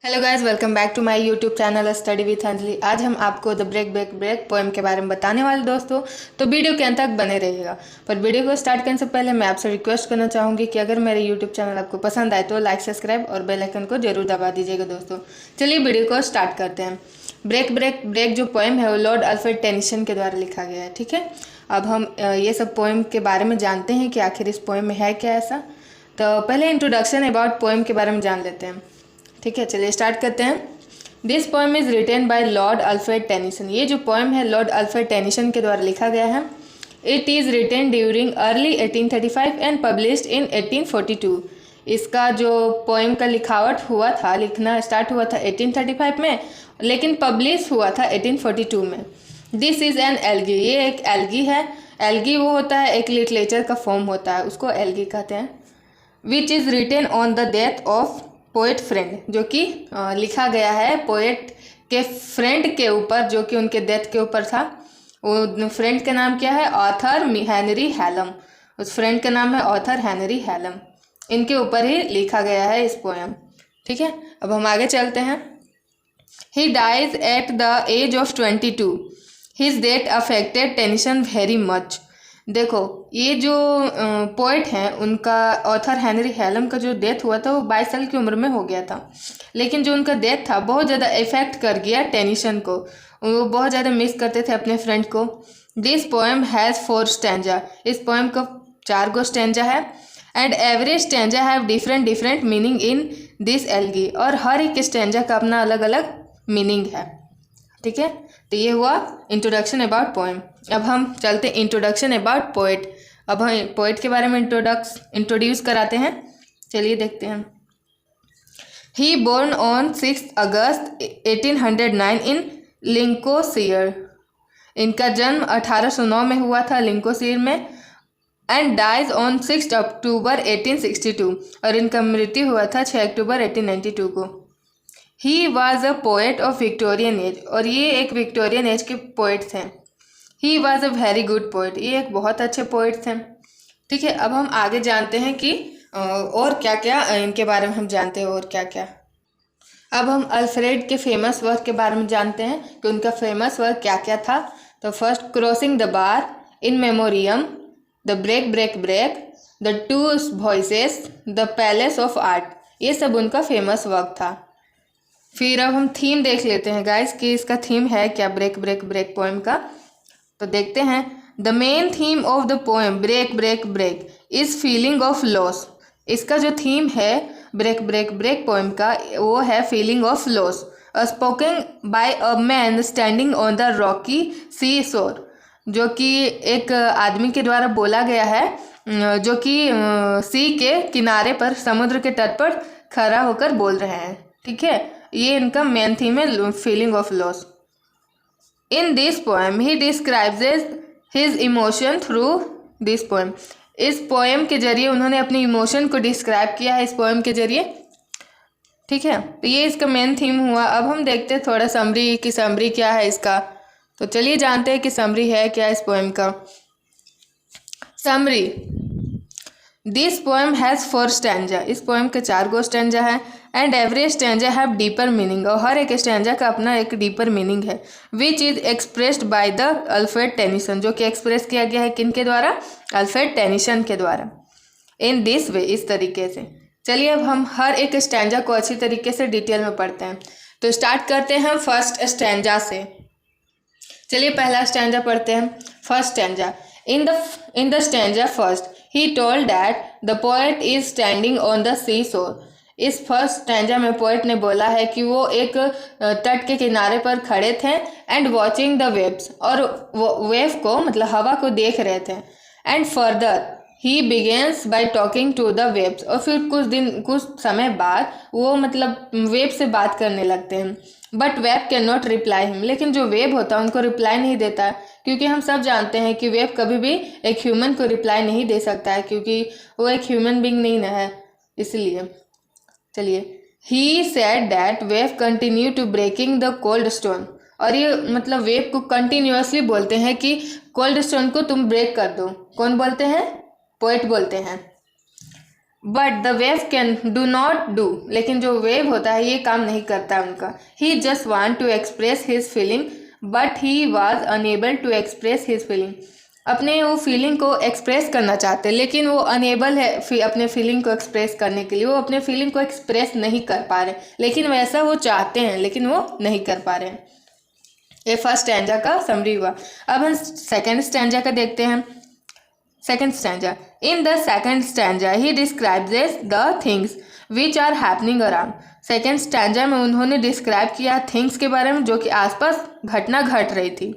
Hello guys, welcome back to my YouTube channel study with Anjali. आज हम आपको the break break break poem के बारे में बताने वाले दोस्तों, तो वीडियो के अंत तक बने रहिएगा। पर वीडियो को स्टार्ट करने से पहले मैं आपसे रिक्वेस्ट करना चाहूँगी कि अगर मेरे यूट्यूब चैनल आपको पसंद आए तो लाइक, सब्सक्राइब और बेल आइकन को जरूर दबा दीजिएगा दोस्तों। चलिए वीडियो को स्टार्ट करते हैं। ब्रेक ब्रेक ब्रेक जो पोएम है वो लॉर्ड अल्फ्रेड टेनिसन के द्वारा लिखा गया है। ठीक है, अब हम ये सब पोएम के बारे में जानते हैं कि आखिर इस पोएम में है क्या ऐसा। तो पहले इंट्रोडक्शन अबाउट पोएम के बारे में जान लेते हैं। ठीक है, चलिए स्टार्ट करते हैं। This poem is written by Lord Alfred Tennyson. ये जो पोएम है लॉर्ड अल्फ्रेड टेनिसन के द्वारा लिखा गया है। It is written during early 1835 and published in 1842। इसका जो पोएम का लिखावट हुआ था, लिखना स्टार्ट हुआ था 1835 में, लेकिन पब्लिश हुआ था 1842 में। This is an algae. ये एक एल्गी है। एल्गी वो होता है, एक लिटरेचर का फॉर्म होता है, उसको एल्गी कहते हैं। Which is written on the death of poet friend, जो कि लिखा गया है पोएट के फ्रेंड के ऊपर, जो कि उनके डेथ के ऊपर था। वो फ्रेंड का नाम क्या है? Author Henry Hallam. उस फ्रेंड का नाम है ऑथर हेनरी हैलम। इनके ऊपर ही लिखा गया है इस पोएम। ठीक है, अब हम आगे चलते हैं। He dies at the age of 22। His death affected Tennyson very much. देखो, ये जो पोइट हैं, उनका ऑथर हेनरी हैलम का जो डेथ हुआ था वो 22 साल की उम्र में हो गया था, लेकिन जो उनका डेथ था बहुत ज़्यादा इफेक्ट कर गया टेनिसन को। वो बहुत ज़्यादा मिस करते थे अपने फ्रेंड को। This poem has 4 stanza. इस पोएम का 4 गो स्टैंजा है। And every stanza have different different meaning in this algae. और हर एक स्टैंजा का अपना अलग अलग मीनिंग है। ठीक है, तो ये हुआ इंट्रोडक्शन अबाउट पोएम। अब हम चलते हैं इंट्रोडक्शन अबाउट पोएट। अब हम पोएट के बारे में इंट्रोड्यूस कराते हैं। चलिए देखते हैं। ही बोर्न ऑन 6 अगस्त 1809 इन लिंकोशियर। इनका जन्म 1809 में हुआ था लिंकोशियर में। एंड डाइज ऑन 6 अक्टूबर 1862। और इनका मृत्यु हुआ था 6 अक्टूबर 1892 को। He was a poet of Victorian age. और ये एक विक्टोरियन एज के पोएट थे। He was a very good poet. ये एक बहुत अच्छे पोएट थे। ठीक है, अब हम आगे जानते हैं कि और क्या क्या इनके बारे में हम जानते हैं और क्या क्या। अब हम अल्फ्रेड के फेमस वर्क के बारे में जानते हैं कि उनका फेमस वर्क क्या क्या था। तो first, crossing the bar, in memoriam, the break break break, the two voices, the palace of art. ये सब उनका फेमस वर्क था। फिर अब हम थीम देख लेते हैं गाइस कि इसका थीम है क्या ब्रेक ब्रेक ब्रेक पोएम का। तो देखते हैं। The main theme of the poem break break break is feeling of loss. इसका जो थीम है ब्रेक ब्रेक ब्रेक पोएम का, वो है feeling of loss, spoken by a man standing on the rocky sea shore. जो कि एक आदमी के द्वारा बोला गया है, जो कि सी के किनारे पर, समुद्र के तट पर खड़ा होकर बोल रहे हैं। ठीक है, ये इनका मेन थीम है, feeling of loss. In this poem he describes his emotion through this poem. इस पोएम के जरिए उन्होंने अपनी इमोशन को डिस्क्राइब किया है इस पोएम के जरिए। ठीक है, तो ये इसका मेन थीम हुआ। अब हम देखते हैं थोड़ा समरी की, समरी क्या है इसका। तो चलिए जानते हैं कि समरी है क्या इस पोएम का। Summary, this poem has 4 stanza. इस पोएम के 4 गो स्टैंजा है। And every stanza have deeper meaning. और हर एक स्टैंजा का अपना एक डीपर मीनिंग है। Which is expressed by the Alfred Tennyson. जो कि एक्सप्रेस किया गया है किन के द्वारा? अल्फ्रेड टेनिसन के द्वारा। इन दिस वे, इस तरीके से। चलिए अब हम हर एक स्टैंजा को अच्छी तरीके से डिटेल में पढ़ते हैं। तो स्टार्ट करते हैं हम फर्स्ट स्टैंजा से। चलिए पहला स्टैंजा पढ़ते हैं। First stanza, in the stanza first he told that the poet is standing on the seashore। इस फर्स्ट स्टैंजा में पोएट ने बोला है कि वो एक तट के किनारे पर खड़े थे। एंड वॉचिंग द वेव्स, और वो वेव को मतलब हवा को देख रहे थे। And further he begins by talking to the waves. और फिर कुछ समय बाद वो मतलब वेव से बात करने लगते हैं। But wave can not reply him. लेकिन जो वेव होता है उनको रिप्लाई नहीं देता, क्योंकि हम सब जानते हैं कि वेव कभी भी एक ह्यूमन को रिप्लाई नहीं दे सकता है, क्योंकि वो एक ह्यूमन बीइंग नहीं ना है, इसलिए। चलिए, he said that wave continue to breaking the cold stone. और ये मतलब वेव को कंटिन्यूअसली बोलते हैं कि कोल्ड स्टोन को तुम ब्रेक कर दो। कौन बोलते हैं? पोएट बोलते हैं। But the wave can do not do, लेकिन जो वेव होता है ये काम नहीं करता उनका। He just want to express his feeling but he was unable to express his feeling. अपने वो फीलिंग को एक्सप्रेस करना चाहते हैं लेकिन वो अनएबल है अपने फीलिंग को एक्सप्रेस करने के लिए। वो अपने फीलिंग को एक्सप्रेस नहीं कर पा रहे, लेकिन वैसा वो चाहते हैं लेकिन वो नहीं कर पा रहे हैं। ये फर्स्ट स्टैंजा का समरी हुआ। अब हम सेकेंड स्टैंजा का देखते हैं। Second stanza, in the second stanza he describes the things which are happening around. Second stanza में उन्होंने डिस्क्राइब किया थिंग्स के बारे में जो कि आसपास घटना घट रही थी।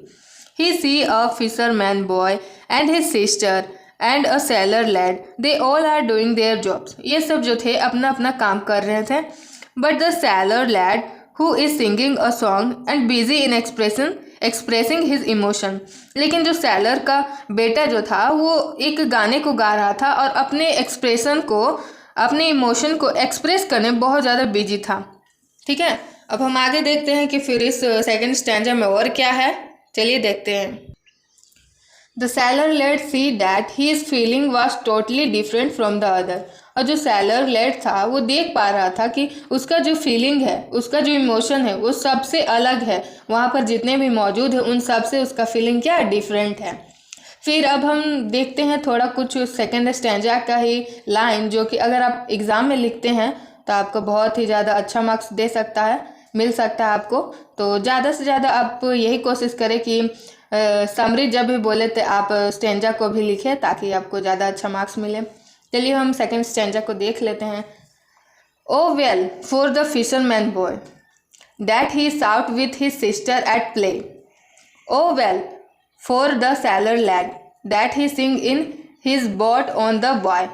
He see a fisherman boy and his sister and a sailor lad, they all are doing their jobs. ये सब जो थे अपना अपना काम कर रहे थे। But the sailor lad who is singing a song and busy in expressing his emotion। लेकिन जो सैलर का बेटा जो था वो एक गाने को गा रहा था और अपने एक्सप्रेशन को, अपने इमोशन को एक्सप्रेस करने में बहुत ज़्यादा बिजी था। ठीक है, अब हम आगे देखते हैं कि फिर इस सेकंड स्टैंजा में और क्या है। चलिए देखते हैं। The sailor let see that his feeling was totally different from the other. और जो सेलर लेट था वो देख पा रहा था कि उसका जो फीलिंग है, उसका जो इमोशन है वो सबसे अलग है। वहाँ पर जितने भी मौजूद हैं उन सब से उसका फीलिंग क्या डिफरेंट है। फिर अब हम देखते हैं थोड़ा कुछ सेकेंड स्टैंजा का ही लाइन जो कि अगर आप एग्ज़ाम में लिखते हैं तो आपको बहुत ही ज़्यादा अच्छा मार्क्स दे सकता है, मिल सकता है आपको। तो ज़्यादा से ज़्यादा आप यही कोशिश करें कि समरी जब भी बोले तो आप स्टैंजा को भी लिखें ताकि आपको ज़्यादा अच्छा मार्क्स मिले। चलिए हम सेकंड स्टैंजा को देख लेते हैं। O well for the fisherman boy that he shout with his sister at play. O well for the sailor lad that he sing in his boat on the bay.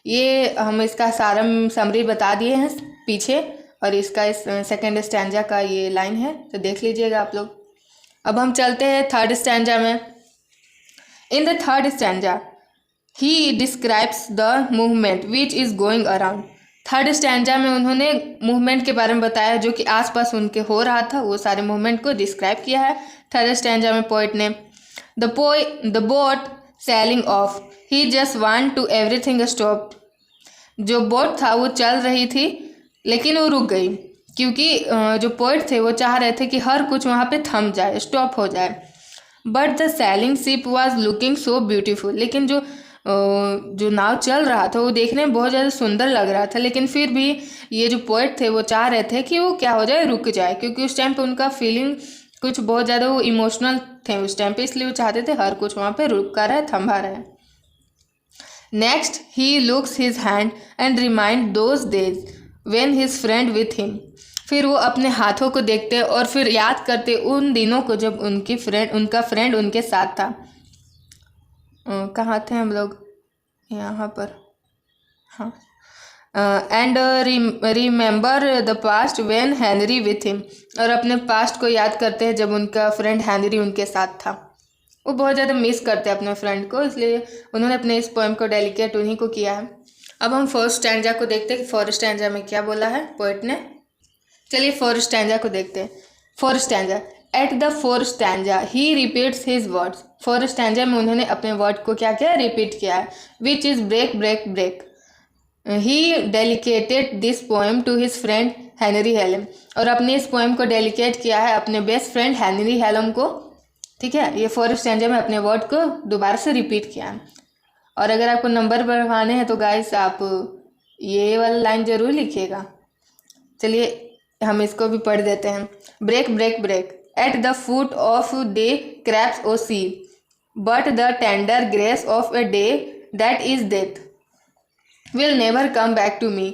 ये हम इसका सारा summary बता दिए हैं पीछे, और इसका इस सेकंड स्टैंजा का ये लाइन है तो देख लीजिएगा आप लोग। अब हम चलते हैं थर्ड स्टैंजा में। In the third stanza he describes the movement which is going around. Third stanza में उन्होंने मूवमेंट के बारे में बताया जो कि आसपास उनके हो रहा था, वो सारे मूवमेंट को डिस्क्राइब किया है थर्ड स्टैंजा में पोइट ने। The boat sailing of he just want to everything stop. जो बोट था वो चल रही थी लेकिन वो रुक गई क्योंकि जो पोइट थे वो चाह रहे थे कि हर कुछ वहाँ पे थम जाए, स्टॉप हो जाए। But the selling ship was looking so beautiful. लेकिन जो नाव चल रहा था वो देखने में बहुत ज़्यादा सुंदर लग रहा था, लेकिन फिर भी ये जो पोइट थे वो चाह रहे थे कि वो क्या हो जाए, रुक जाए, क्योंकि उस टाइम पे उनका फीलिंग कुछ बहुत ज़्यादा वो इमोशनल थे उस टाइम पे, इसलिए वो चाहते थे हर कुछ वहाँ पे रुका रहे, थमा रहे। Next he looks his hand and remind those days when his friend with him. फिर वो अपने हाथों को देखते और फिर याद करते उन दिनों को जब उनका फ्रेंड उनके साथ था। कहाँ थे हम लोग, यहाँ पर, हाँ। And remember the past when Henry with him. और अपने पास्ट को याद करते हैं जब उनका फ्रेंड हेनरी उनके साथ था। वो बहुत ज़्यादा मिस करते हैं अपने फ्रेंड को, इसलिए उन्होंने अपने इस पोएम को डेडिकेट उन्हीं को किया है। अब हम फोर्थ स्टैंजा को देखते हैं कि फोर्थ स्टैंजा में क्या बोला है पोएट ने। चलिए फोर्थ स्टैंजा को देखते हैं। Fourth stanza, at the fourth stanza he repeats his words. Fourth stanza में उन्होंने अपने वर्ड को क्या किया, रिपीट किया है। Which is break break break. He dedicated this poem to his friend Henry Hallam. और अपने इस पोएम को डेलिकेट किया है अपने बेस्ट फ्रेंड हेनरी हेलम को। ठीक है, ये फोर्थ स्टैंजा में अपने वर्ड को दोबारा से रिपीट किया है। और अगर आपको नंबर बढ़वाने हैं तो गाइस आप ये वाला लाइन जरूर लिखिएगा। चलिए हम इसको भी पढ़ देते हैं। Break break break at the foot of the crags O sea, but the tender grace of a day that is death will never come back to me.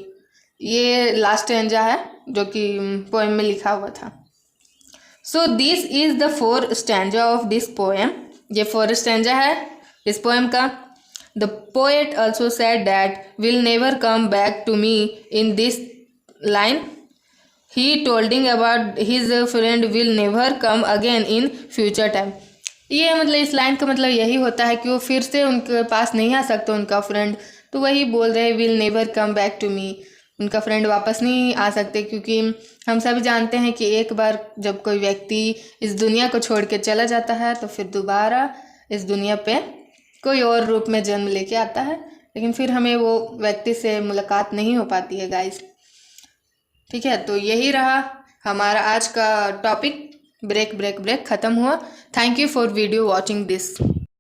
ये लास्ट स्टैंजा है जो कि पोएम में लिखा हुआ था। So this is the fourth stanza of this poem. ये fourth stanza है इस पोएम का। The poet also said that will never come back to me in this line. He tolding about his friend will never come again in future time। ये मतलब इस line का मतलब यही होता है कि वो फिर से उनके पास नहीं आ सकता उनका फ्रेंड, तो वही बोल रहे will never come back to me. उनका फ्रेंड वापस नहीं आ सकते, क्योंकि हम सभी जानते हैं कि एक बार जब कोई व्यक्ति इस दुनिया को छोड़ के चला जाता है तो फिर दोबारा इस दुनिया पे कोई और रूप में जन्म लेके आता है, लेकिन फिर हमें वो व्यक्ति से मुलाकात नहीं हो पाती है गाइस। ठीक है, तो यही रहा हमारा आज का टॉपिक। ब्रेक ब्रेक ब्रेक ख़त्म हुआ। Thank you for video watching this.